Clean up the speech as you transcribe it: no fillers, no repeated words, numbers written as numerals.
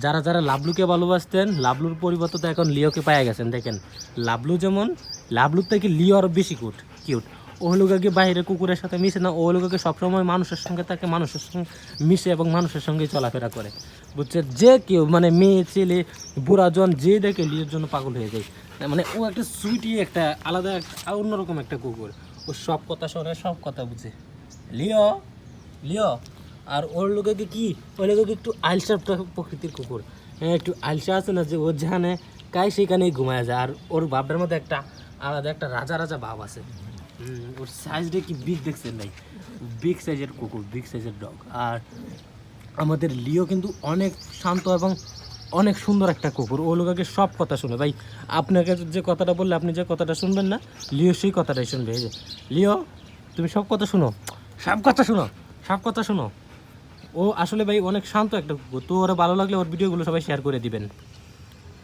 যারা যারা লাবলুকে ভালোবাসতেন, লাবলুর পরিবর্তে তো এখন লিওকে পায়ে গেছেন। দেখেন লাবলু যেমন, লাবলুর থেকে লিও আরও বেশি কিউট। ও লোকাকে বাইরে কুকুরের সাথে মিশে না, ও লোকাকে সবসময় মানুষের সঙ্গে থাকে, মানুষের সঙ্গে মিশে এবং মানুষের সঙ্গে চলাফেরা করে, বুঝছে। যে কেউ মানে মেয়ে ছেলে বুড়াজন যে দেখে লিওর জন্য পাগল হয়ে যায়। মানে ও একটা সুইটি, একটা আলাদা অন্যরকম একটা কুকুর। ও সব কথা শোনে, সব কথা বুঝে। লিও লিও আর ওর লোকে কি, ওই লোকে একটু আলসা প্রকৃতির কুকুর। হ্যাঁ, একটু আলসা আছে না, যে ও যেখানে কায় সেখানেই ঘুমায় যায়। আর ওর বাপের মধ্যে একটা আলাদা একটা রাজা রাজা ভাব আছে। ওর সাইজটা কি বিগ দেখছেন নাই, বিগ সাইজের কুকুর, বিগ সাইজের ডগ। আর আমাদের লিও কিন্তু অনেক শান্ত এবং অনেক সুন্দর একটা কুকুর। ও লোকাকে সব কথা শুনে। ভাই আপনাকে যে কথাটা বললে, আপনি যে কথাটা শুনবেন না, লিও সেই কথাটাই শুনবে। এই যে লিও, তুমি সব কথা শুনো, সব কথা শুনো, সব কথা শুনো। ও আসলে ভাই অনেক শান্ত একটা কুকুর। তো ওরা ভালো লাগলে ওর ভিডিওগুলো সবাই শেয়ার করে দিবেন।